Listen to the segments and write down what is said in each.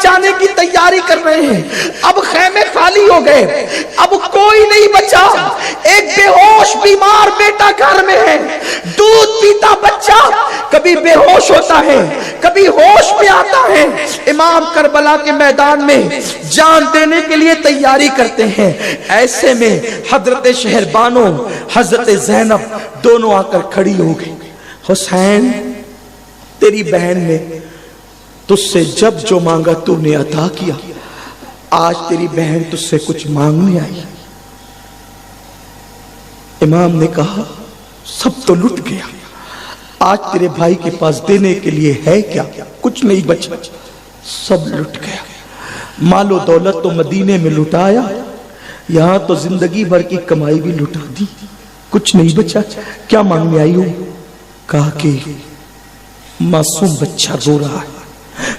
جانے کی تیاری کر رہے ہیں. اب خیمے خالی ہو گئے, اب کوئی نہیں بچا. ایک بے ہوش بیمار بیٹا گھر میں ہے, دودھ پیتا بچہ کبھی بے ہوش ہوتا ہے, کبھی ہوش میں آتا ہے. امام کربلا کے میدان میں جان دینے کے لیے تیاری کرتے ہیں. ایسے میں حضرت شہربانو حضرت زینب دونوں آ کر کھڑی ہو گئی. حسین, تیری بہن نے تجھ سے جب جو مانگا تو نے عطا کیا, آج تیری بہن تجھ سے کچھ مانگنے آئی. امام نے کہا سب تو لٹ گیا, آج تیرے بھائی کے پاس دینے کے لیے ہے کیا؟ کچھ نہیں بچا, سب لٹ گیا. مال و دولت تو مدینے میں لٹایا, یہاں تو زندگی بھر کی کمائی بھی لٹا دی, کچھ نہیں بچا. کیا مانگنے آئی ہو؟ کہا کہ معصوم بچہ رو رہا ہے,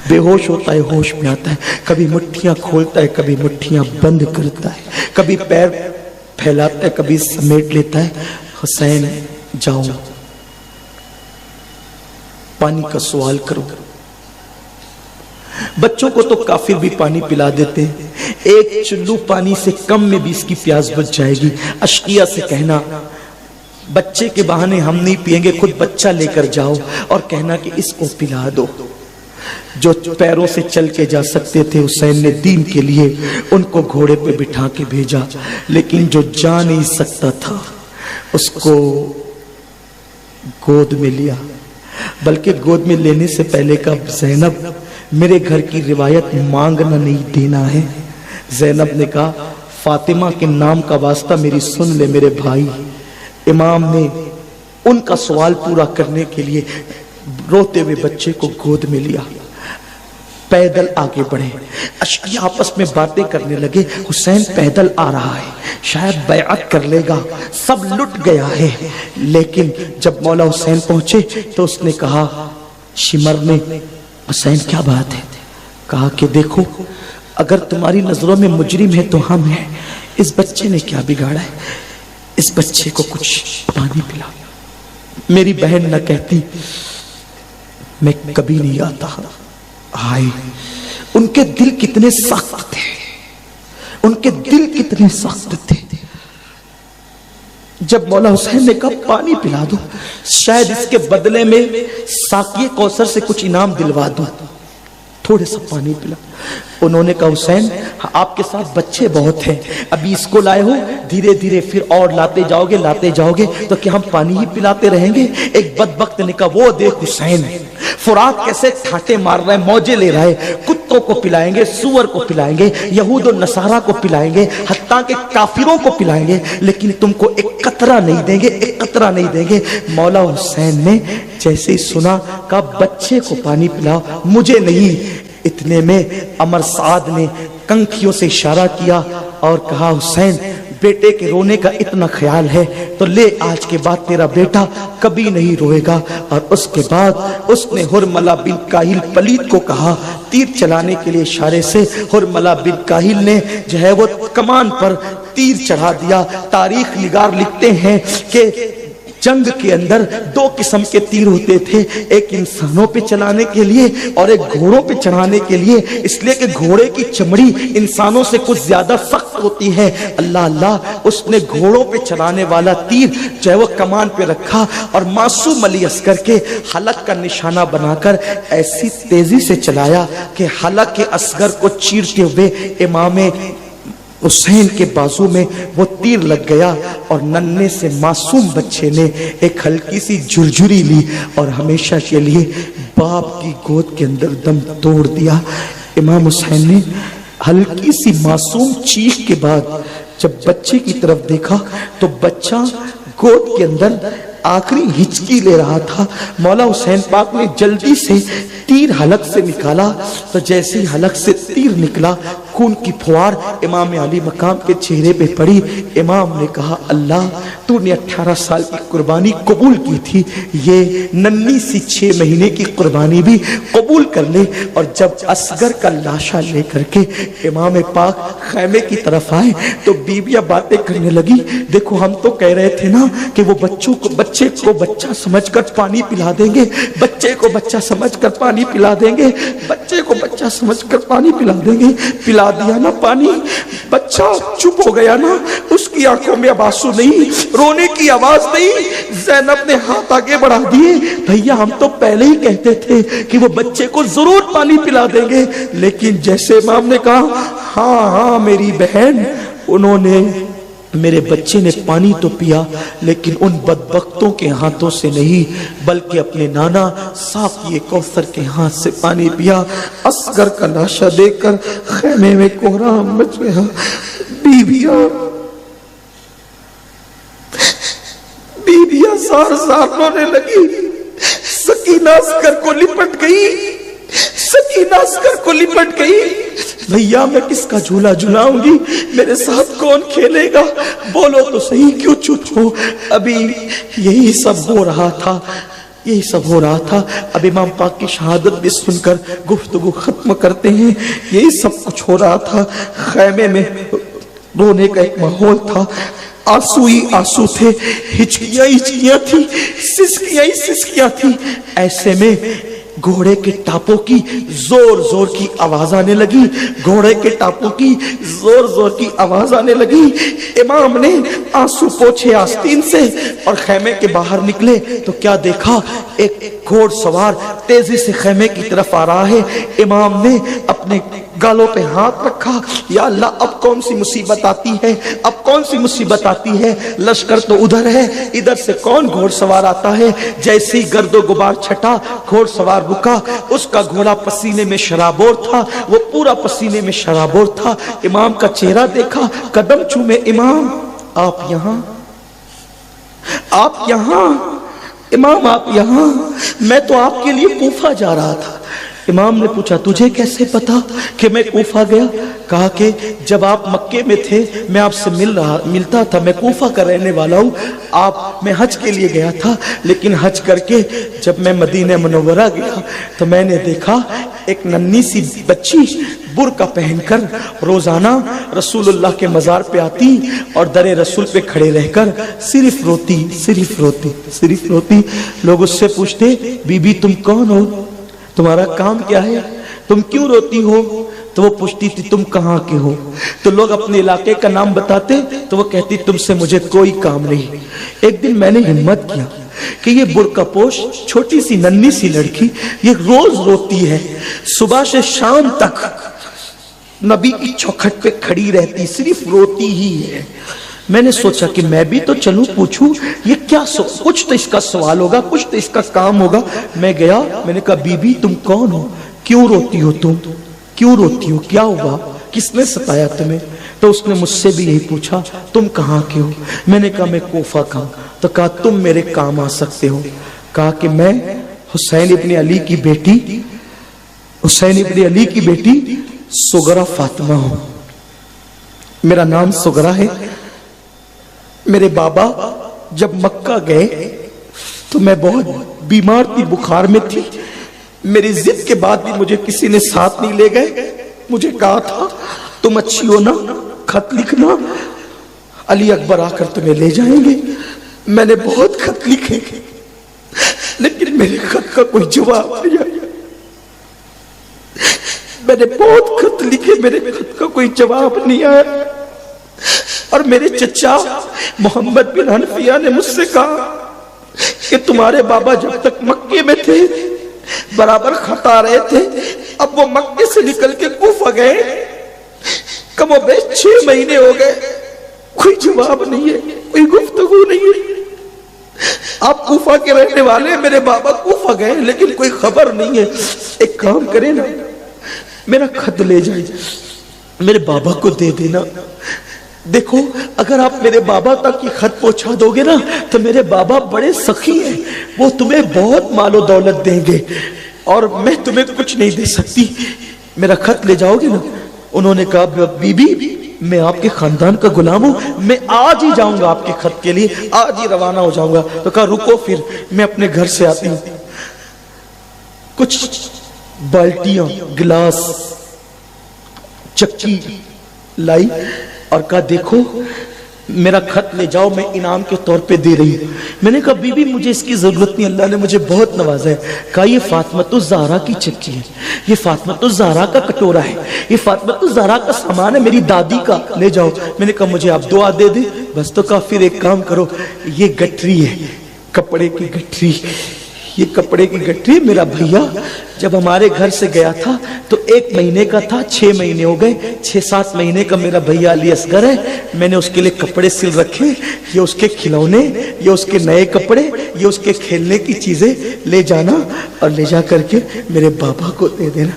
بے ہوش ہوتا ہے, ہوش میں آتا ہے, کبھی مٹھیاں کھولتا ہے, کبھی مٹھیاں بند کرتا ہے, کبھی پیر پھیلاتا ہے, کبھی سمیٹ لیتا ہے. حسین جاؤ پانی کا سوال کرو. بچوں کو تو کافر بھی پانی پلا دیتے ہیں, ایک چلو پانی سے کم میں بھی اس کی پیاس بچ جائے گی. اشقیہ سے کہنا بچے کے بہانے ہم نہیں پیئیں گے, خود بچہ لے کر جاؤ اور کہنا کہ اس کو پلا دو. جو پیروں سے چل کے جا سکتے تھے حسین نے دین کے لیے ان کو گھوڑے پہ بٹھا کے بھیجا, لیکن جو جا نہیں سکتا تھا اس کو گود میں لیا. بلکہ گود میں لینے سے پہلے کہا زینب میرے گھر کی روایت مانگنا نہیں دینا ہے. زینب نے کہا فاطمہ کے نام کا واسطہ میری سن لے میرے بھائی. امام نے ان کا سوال پورا کرنے کے لیے روتے ہوئے بچے کو گود میں لیا, پیدل آگے بڑھے. اشقیاء آپس میں باتیں کرنے لگے, حسین پیدل آ رہا ہے, شاید بیعت کر لے گا, سب لٹ گیا ہے. لیکن جب مولا حسین پہنچے تو اس نے کہا, شمر نے, حسین کیا بات ہے؟ کہا کہ دیکھو اگر تمہاری نظروں میں مجرم ہے تو ہم ہیں, اس بچے نے کیا بگاڑا ہے, اس بچے کو کچھ پانی پلا. میری بہن نہ کہتی میں کبھی نہیں آتا. آئے, ان کے دل کتنے سخت تھے, ان کے دل کتنے سخت تھے. جب مولا حسین نے کہا پانی پلا دو, شاید اس کے بدلے میں ساقی کوثر سے کچھ انعام دلوا دو, تھوڑے سا پانی پلا. انہوں نے کہا حسین آپ کے ساتھ بچے بہت ہیں, ابھی اس کو لائے ہو, دھیرے دھیرے پھر اور لاتے جاؤ گے تو کیا ہم پانی ہی پلاتے رہیں گے؟ ایک بدبخت نے کہا وہ دیکھ حسین فرات کیسے ٹھاٹے مار رہا ہے, موجے لے رہا ہے, کتوں کو پلائیں گے, سور کو پلائیں گے, یہود و نصارہ کو پلائیں گے, حتیٰ کہ کافروں کو پلائیں گے, لیکن تم کو ایک قطرہ نہیں دیں گے, ایک قطرہ نہیں دیں گے. مولا حسین نے جیسے ہی سنا کہا بچے کو پانی پلاؤ, مجھے نہیں. اتنے میں عمر سعد نے کنکھیوں سے اشارہ کیا اور کہا حسین بیٹے کے رونے کا اتنا خیال ہے تو لے, آج کے بعد تیرا بیٹا کبھی نہیں روئے گا. اور اس کے بعد اس نے حرملہ بن کاہل پلید کو کہا تیر چلانے کے لیے, اشارے سے حرملہ بن کاہل نے جو ہے وہ کمان پر تیر چڑھا دیا. تاریخ نگار لکھتے ہیں کہ جنگ کے اندر دو قسم کے تیر ہوتے تھے, ایک انسانوں پہ چلانے کے لیے اور ایک گھوڑوں پہ چڑھانے کے لیے, اس لیے کہ گھوڑے کی چمڑی انسانوں سے کچھ زیادہ سخت ہوتی ہے. اللہ اللہ, اس نے گھوڑوں پہ چلانے والا تیر جو ہے وہ کمان پہ رکھا اور معصوم علی عسکر کے حلق کا نشانہ بنا کر ایسی تیزی سے چلایا کہ حلق کے اصغر کو چیرتے ہوئے امام حسین کے بازو میں وہ تیر لگ گیا اور ننھے سے معصوم بچے نے ایک ہلکی سی جھرجھری لی اور ہمیشہ کے لیے باپ کی گود کے اندر دم توڑ دیا. امام حسین نے ہلکی سی معصوم چیخ کے بعد جب بچے کی طرف دیکھا تو بچہ گود کے اندر آخری ہچکی لے رہا تھا. مولا حسین پاک نے جلدی سے تیر حلق سے نکالا تو جیسے حلق سے تیر نکلا خون کی پھوار امام علی مقام کے چہرے پہ پڑی۔ امام نے کہا اللہ تو نے 18 سال کی قربانی قبول کی تھی، یہ ننھی سی 6 مہینے کی قربانی بھی قبول کر لے۔ اور جب اصغر کا لاشا لے کر کے امام پاک خیمے کی طرف آئے تو بیویاں باتیں کرنے لگی، دیکھو ہم تو کہہ رہے تھے نا کہ وہ بچے کو بچہ سمجھ کر پانی پلا دیں گے، بچے کو بچہ سمجھ کر پانی پلا دیں گے، بچے کو بچہ سمجھ کر پانی پلا دیں گے۔ پلا دیا نا پانی، بچہ چپ ہو گیا نا، اس کی آنکھوں میں اب آنسو نہیں، رونے کی آواز نہیں۔ زینب نے ہاتھ آگے بڑھا دیے، بھیا ہم تو پہلے ہی کہتے تھے کہ وہ بچے کو ضرور پانی پلا دیں گے، لیکن جیسے امام نے کہا ہاں ہاں میری بہن، انہوں نے میرے بچے نے پانی تو پیا لیکن ان بدبختوں کے ہاتھوں سے نہیں بلکہ اپنے نانا ساقی کوثر کے ہاتھ سے پانی پیا۔ اصغر کا لاشا دیکھ کر خیمے میں کوہرام مچ گیا۔ بیویاں زار زار رونے لگی۔ سکینہ اصغر کو لپٹ گئی، سکینہ اصغر کو لپٹ گئی۔ بھیا میں کس کا جھولا جھلاؤں گی، میرے ساتھ کون کھیلے گا، بولو تو صحیح کیوں چپ ہو۔ ابھی یہی سب ہو رہا تھا، یہی سب ہو رہا تھا۔ اب امام پاک کی شہادت بھی سن کر گفتگو ختم کرتے ہیں۔ یہی سب کچھ ہو رہا تھا، خیمے میں رونے کا ایک ماحول تھا، آنسو ہی آنسو تھے، ہچکیاں ہچکیاں تھی، سسکیاں ہی سسکیاں تھی۔ ایسے میں گھوڑے کے ٹاپوں کی زور زور کی آواز آنے لگی، گھوڑے کے ٹاپوں کی زور زور کی آواز آنے لگی۔ امام نے آنسو پوچھے آستین سے اور خیمے کے باہر نکلے تو کیا دیکھا، ایک گھوڑ سوار تیزی سے خیمے کی طرف آ رہا ہے۔ امام نے اپنے گالوں پہ ہاتھ رکھا، یا اللہ اب کون سی مصیبت آتی ہے، اب کون سی مصیبت آتی ہے، لشکر تو ادھر ہے، ادھر سے کون گھوڑ سوار آتا ہے۔ جیسے ہی گرد و غبار چھٹا، گھوڑ سوار رکا، اس کا گھوڑا پسینے میں شرابور تھا، وہ پورا پسینے میں شرابور تھا۔ امام کا چہرہ دیکھا، قدم چومے، امام آپ یہاں، آپ یہاں، امام آپ یہاں، میں تو آپ کے لیے کوفہ جا رہا تھا۔ امام نے پوچھا تجھے کیسے پتا کہ میں کوفہ گیا؟ کہا کہ جب آپ مکے میں تھے میں آپ سے ملتا تھا، میں کوفہ کا رہنے والا ہوں، میں حج کے لیے گیا تھا، لیکن حج کر کے جب میں مدینہ منورہ گیا تو میں نے دیکھا ایک ننھی سی بچی برقع پہن کر روزانہ رسول اللہ کے مزار پہ آتی اور در رسول پہ کھڑے رہ کر صرف روتی صرف روتی صرف روتی۔ لوگ اس سے پوچھتے بی بی تم کون ہو، تمہارا کام کیا ہے، تم کیوں روتی ہو؟ تو وہ پوچھتی تھی تم کہاں کے ہو؟ تو لوگ اپنے علاقے کا نام بتاتے تو وہ کہتی تم سے مجھے کوئی کام نہیں۔ ایک دن میں نے ہمت کیا کہ یہ برقع پوش چھوٹی سی ننھی سی لڑکی یہ روز روتی ہے، صبح سے شام تک نبی کی چوکھٹ پہ کھڑی رہتی، صرف روتی ہی ہے۔ میں نے سوچا کہ میں بھی تو چلوں پوچھوں یہ کیا کچھ تو اس کا سوال ہوگا، کچھ تو اس کا کام ہوگا۔ میں گیا، میں نے کہا بی بی تم کون ہو، کیوں روتی ہو، تم کیوں روتی ہو، کیا ہوا، کس نے ستایا تمہیں؟ تو اس نے مجھ سے بھی یہی پوچھا تم کہاں کے ہو؟ میں نے کہا میں کوفہ کا ہوں۔ تو کہا تم میرے کام آ سکتے ہو۔ کہا کہ میں حسین ابن علی کی بیٹی، حسین ابن علی کی بیٹی سغرا فاطمہ ہوں، میرا نام سغرا ہے۔ میرے بابا جب مکہ گئے تو میں بہت بیمار تھی، بخار میں تھی، میری ضد کے بعد بھی مجھے کسی نے ساتھ نہیں لے گئے۔ مجھے کہا تھا تم اچھی ہو نا خط لکھنا، علی اکبر آ کر تمہیں لے جائیں گے۔ میں نے بہت خط لکھے لیکن میرے خط کا کوئی جواب نہیں آیا۔ میں نے بہت خط لکھے، میرے خط کا کوئی جواب نہیں آیا۔ اور میرے چچا محمد بن حنفیہ نے مجھ سے کہا کہ تمہارے بابا جب تک مکے میں تھے برابر خط آ رہے تھے، اب وہ مکے سے نکل کے کوفہ گئے، کم و بیش 6 مہینے ہو گئے، کوئی جواب نہیں ہے، کوئی گفتگو نہیں ہے۔ آپ کوفہ کے رہنے والے، میرے بابا کوفہ گئے لیکن کوئی خبر نہیں ہے۔ ایک کام کریں نا، میرا خط لے جائیں، میرے بابا کو دے دینا۔ دیکھو اگر آپ میرے بابا تک یہ خط پہنچا دو گے نا تو میرے بابا بڑے سخی ہیں، وہ تمہیں بہت مال و دولت دیں گے اور میں تمہیں کچھ نہیں دے سکتی۔ میرا خط لے جاؤ گے نا؟ انہوں نے کہا بی بی میں آپ کے خاندان کا غلام ہوں، میں آج ہی جاؤں گا آپ کے خط کے لیے، آج ہی روانہ ہو جاؤں گا۔ تو کہا رکو پھر میں اپنے گھر سے آتی ہوں۔ کچھ بالٹیاں، گلاس، چکی لائی اور کہا دیکھو میرا خط لے جاؤ، میں انعام کے طور پہ دے رہی ہوں۔ میں نے کہا بی بی مجھے اس کی ضرورت نہیں، اللہ نے مجھے بہت نوازا ہے۔ کہا یہ فاطمۃ الزہرا کی چکی ہے، یہ فاطمۃ الزہرا کا کٹورا ہے، یہ فاطمۃ الزہرا کا سامان ہے میری دادی کا، لے جاؤ۔ میں نے کہا مجھے آپ دعا دے دیں بس۔ تو کہا پھر ایک کام کرو، یہ گٹری ہے، کپڑے کی گٹری، یہ کپڑے کی گٹری میرا بھیا جب ہمارے گھر سے گیا تھا تو 1 مہینے کا تھا، 6 مہینے ہو گئے، 6-7 مہینے کا میرا بھیا علی اصغر ہے۔ میں نے اس کے لیے کپڑے سل رکھے، یہ اس کے کھلونے، یہ اس کے نئے کپڑے، یہ اس کے کھیلنے کی چیزیں لے جانا اور لے جا کر کے میرے بابا کو دے دینا۔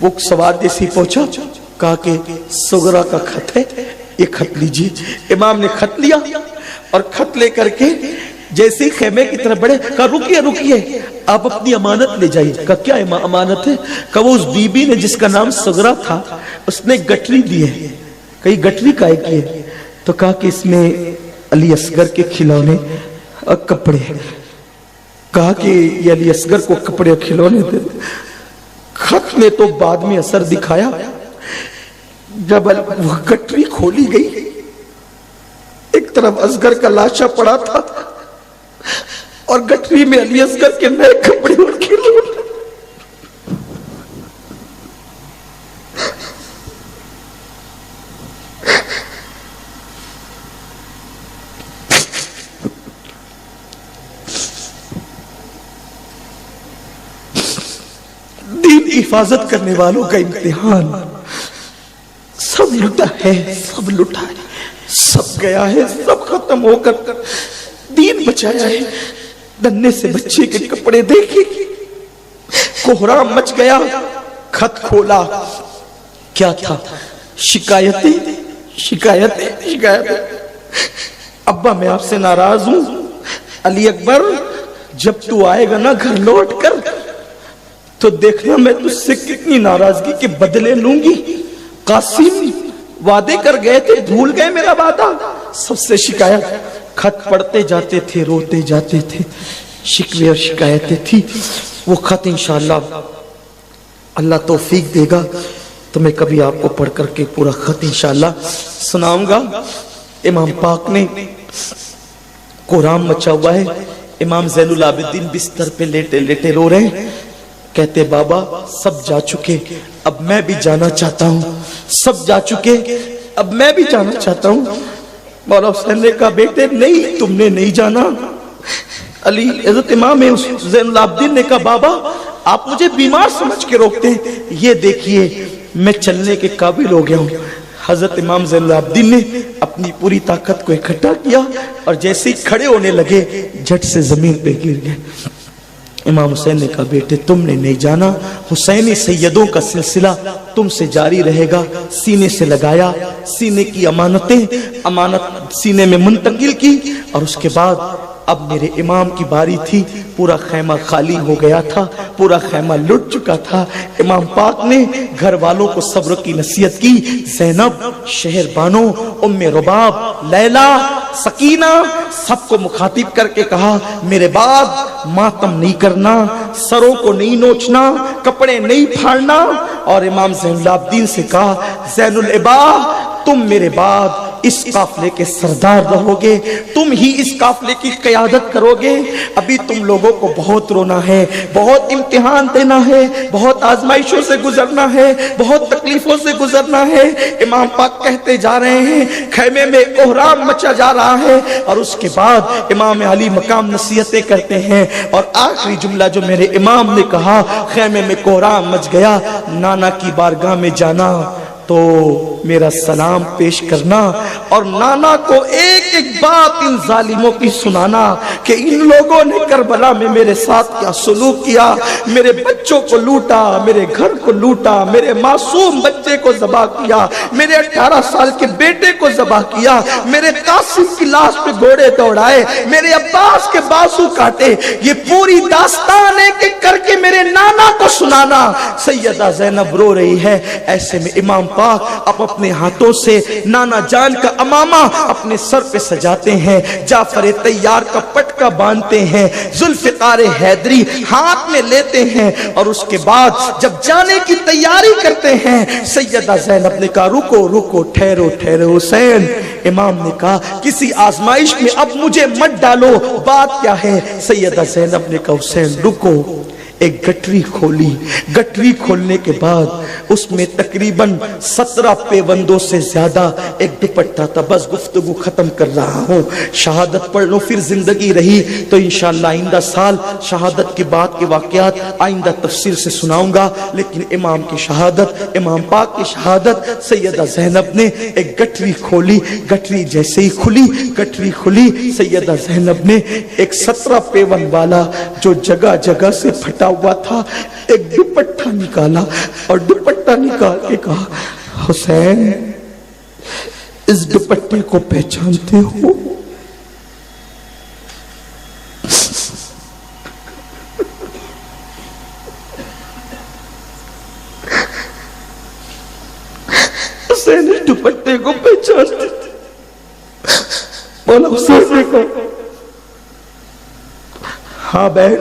وہ سوار جیسی پہنچا، کہا کہ صغرا کا خط ہے، یہ خط لیجیے۔ امام نے خط لیا اور خط لے کر کے جیسے خیمے کی طرف بڑھے، کہا رکیے رکیے آپ اپنی امانت لے جائیے۔ کہا کیا امانت ہے؟ کہا وہ اس بی بی نے جس کا نام صغرا تھا اس نے گٹری دی ہے۔ کہا گٹری کائے کی ہے؟ تو کہا کہ اس میں علی اصغر کے کھلونے اور کپڑے ہیں۔ کہا کہ یہ علی اصغر کو کپڑے اور کھلونے دے۔ خط نے تو بعد میں اثر دکھایا، جب وہ گٹری کھولی گئی ایک طرف اصغر کا لاشا پڑا تھا اور گٹری میں علی اصغر کے نئے کپڑے اور کھلونے۔ دین کی حفاظت کرنے والوں کا امتحان سب لٹا ہے، سب لٹا ہے، سب گیا ہے، سب ختم ہو کر دین بچایا ہے۔ دنے سے بچے کے کپڑے دیکھے، کوہرام مچ گیا۔ خط کھولا، کیا تھا؟ شکایتیں شکایتیں شکایتیں۔ ابا میں آپ سے ناراض ہوں، علی اکبر جب تو آئے گا نا گھر لوٹ کر تو دیکھنا میں تجھ سے کتنی ناراضگی کے بدلے لوں گی۔ قاسم وعدے کر گئے تھے، بھول گئے میرا وعدہ؟ سب سے شکایت۔ خط پڑھتے جاتے تھے، روتے جاتے تھے، شکوے اور شکایتیں تھی۔ وہ خط انشاءاللہ اللہ توفیق دے گا تو میں کبھی آپ کو پڑھ کر کے پورا خط انشاءاللہ سناؤں گا۔ امام پاک نے کوہرام مچا ہوا ہے، امام زین العابدین بستر پہ لیٹے لیٹے رو رہے ہیں، کہتے بابا سب جا چکے، اب میں بھی جانا چاہتا ہوں، سب جا چکے اب میں بھی جانا چاہتا ہوں۔ مولا حسین نے کہا بیٹے نہیں، تم نے نہیں جانا۔ علی حضرت امام زین العابدین نے کہا بابا آپ مجھے بیمار سمجھ کے روکتے ہیں، یہ دیکھیے میں چلنے کے قابل ہو گیا ہوں۔ حضرت امام زین العابدین نے اپنی پوری طاقت کو اکٹھا کیا اور جیسے ہی کھڑے ہونے لگے جھٹ سے زمین پہ گر گئے۔ امام حسین نے کہا بیٹے تم نے نہیں جانا، حسینی سیدوں کا سلسلہ تم سے جاری رہے گا۔ سینے سے لگایا، سینے کی امانت سینے میں منتقل کی اور اس کے بعد اب میرے امام کی باری تھی۔ پورا خیمہ خالی ہو گیا تھا، پورا خیمہ لٹ چکا تھا۔ امام پاک نے گھر والوں کو صبر کی نصیحت کی۔ زینب، شہر بانو، ام رباب، لیلا، سکینہ سب کو مخاطب کر کے کہا میرے بعد ماتم نہیں کرنا، سروں کو نہیں نوچنا، کپڑے نہیں پھاڑنا۔ اور امام زین العابدین سے کہا زین العباد تم میرے بعد اس قافلے کے سردار رہو گے، تم ہی اس قافلے کی قیادت کرو گے۔ ابھی تم لوگوں کو بہت رونا ہے، بہت امتحان دینا ہے، بہت آزمائشوں سے گزرنا ہے، بہت تکلیفوں سے گزرنا ہے۔ امام پاک کہتے جا رہے ہیں، خیمے میں کوہرام مچا جا رہا ہے اور اس کے بعد امام علی مقام نصیحتیں کرتے ہیں اور آخری جملہ جو میرے امام نے کہا خیمے میں کوہرام مچ گیا، نانا کی بارگاہ میں جانا تو میرا سلام پیش کرنا اور نانا کو ایک ایک بات ان ظالموں کی سنانا کہ ان لوگوں نے کربلا میں میرے ساتھ کیا سلوک کیا، میرے بچوں کو لوٹا، میرے گھر کو لوٹا، میرے معصوم بچے کو ذبح کیا، میرے 18 سال کے بیٹے کو ذبح کیا، میرے قاسم کی لاش پہ گھوڑے دوڑائے، میرے عباس کے بازو کاٹے. یہ پوری داستان ہے کہ کر کے میرے نانا کو سنانا. سیدہ زینب رو رہی ہے. ایسے میں امام پاک اب اپنے ہاتھوں سے نانا جان کا امامہ اپنے سر پہ سجاتے ہیں، جعفر طیار کا پٹکا باندھتے ہیں، ذوالفقار حیدری ہاتھ میں لیتے ہیں، اور اس کے بعد جب جانے کی تیاری کرتے ہیں سیدہ زینب نے کہا رکو رکو، ٹھہرو ٹھہرو حسین. امام نے کہا کسی آزمائش میں اب مجھے مت ڈالو، بات کیا ہے؟ سیدہ زینب نے کہا حسین رکو. ایک گٹری کھولی، گٹری کھولنے کے بعد اس میں تقریباً 17 پیوندوں سے زیادہ ایک دوپٹہ تھا. بس گفتگو ختم کر رہا ہوں، شہادت پڑھ لو پھر زندگی رہی تو انشاءاللہ آئندہ سال شہادت کے بعد کے واقعات آئندہ تفصیل سے سناؤں گا. لیکن امام کی شہادت، امام پاک کی شہادت، سیدہ زینب نے ایک گٹری کھولی. گٹری جیسے ہی کھلی، گٹری کھلی، سیدہ زینب نے ایک 17 پیوند والا جو جگہ جگہ سے پھٹا ہوا تھا ایک دوپٹہ نکالا، اور دوپٹہ نکال کے کہا حسین اس دوپٹے کو پہچانتے ہو؟ حسین اس دوپٹے کو پہچانتے تھے. بولا حسین نے کہا ہاں بہن.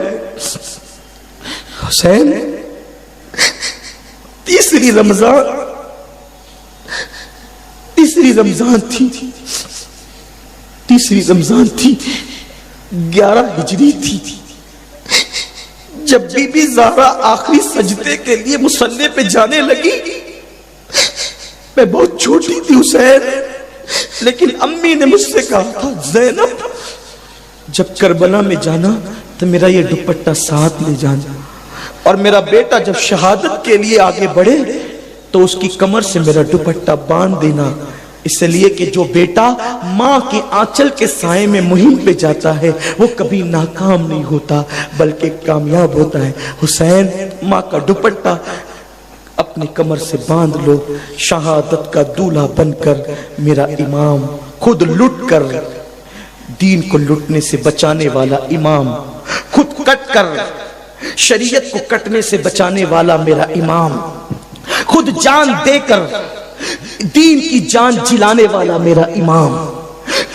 حسین تیسری رمضان تھی، تیسری رمضان تھی، 11 ہجری تھی، جب بی بی زہرا آخری سجدے کے لیے مصلی پہ جانے لگی. میں بہت چھوٹی تھی حسین، لیکن امی نے مجھ سے کہا تھا زینب جب کربلا میں جانا تو میرا یہ دوپٹہ ساتھ لے جانا، اور میرا بیٹا جب شہادت کے لیے آگے بڑھے تو اس کی کمر سے میرا دوپٹہ باندھ دینا، اس لیے کہ جو بیٹا ماں کے آنچل کے سائے میں مہم پہ جاتا ہے وہ کبھی ناکام نہیں ہوتا بلکہ کامیاب ہوتا ہے. حسین ماں کا دوپٹہ اپنی کمر سے باندھ لو. شہادت کا دولہا بن کر میرا امام، خود لٹ کر دین کو لٹنے سے بچانے والا امام، خود کٹ کر شریعت کو کٹنے سے بچانے والا میرا امام، خود جان دے کر دین کی جان جلانے والا میرا امام،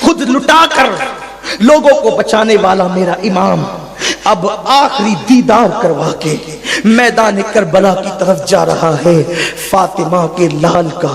خود لٹا کر لوگوں کو بچانے والا میرا امام، اب آخری دیدار کروا کے میدان کربلا کی طرف جا رہا ہے. فاطمہ کے لال کا،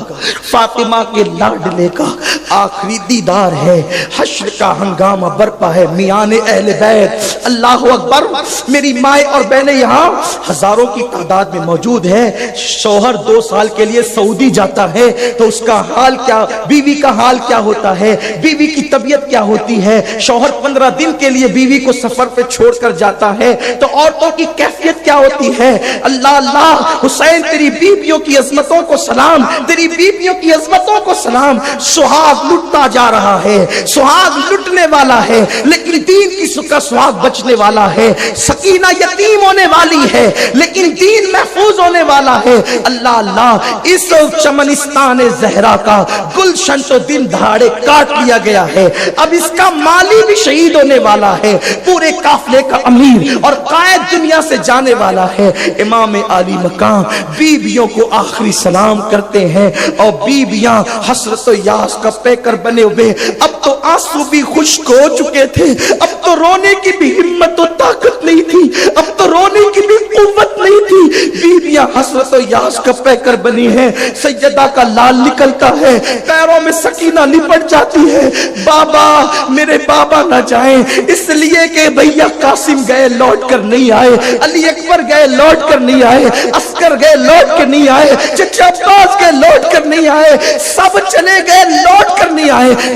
فاطمہ کے لاڈلے کا آخری دیدار ہے. حشر کا ہنگامہ برپا ہے. میان اہل بیت اللہ اکبر. میری مائیں اور بہنیں یہاں ہزاروں کی تعداد میں موجود ہے. شوہر 2 سال کے لیے سعودی جاتا ہے تو اس کا حال کیا، بیوی کا حال کیا ہوتا ہے، بیوی کی طبیعت کیا ہوتی ہے. شوہر 15 دن کے لیے بیوی کو سفر پہ چھوڑ کر جاتا ہے تو عورتوں کی کیفیت کیا ہوتی ہے. اللہ اللہ. حسین تیری بیویوں کی عظمتوں کو سلام، تیری بیویوں کی عظمتوں کو سلام. سہاگ لٹتا جا رہا ہے، سہاگ لٹنے والا ہے لیکن دین کی کا سہاگ بچنے والا ہے. سکینہ یتیم ہونے والی ہے لیکن دین محفوظ ہونے والا ہے. اللہ اللہ. اس چمنستان زہرا کا گلشن تو دن دہاڑے کاٹ لیا گیا ہے، اب اس کا مالی بھی شہید ہونے والا ہے، پورے قافلے کا امیر اور قائد دنیا سے جانے والا ہے. امام عالی مقام بیویوں کو آخری سلام کرتے ہیں اور بیویاں حسرت و یاس کا پیکر بنے ہوئے. اب تو آنسو بھی خشک ہو چکے تھے، اب تو رونے کی بھی ہمت و طاقت نہیں تھی، اب تو رونے کی بھی قوت نہیں تھی. بیویاں حسرت و یاس کا پیکر بنی ہیں. سیدہ کا لال نکلتا ہے، پیروں میں سکینہ لپٹ جاتی ہے. بابا میرے بابا نہ جائیں، اس لیے کہ بھیا قاسم گئے لوٹ کر نہیں آئے، علی اکبر گئے لوٹ کر نہیں آئے، عسکر گئے لوٹ کر نہیں آئے، چچا عباس گئے لوٹ کر نہیں آئے، سب چلے گئے لوٹ کر نہیں آئے.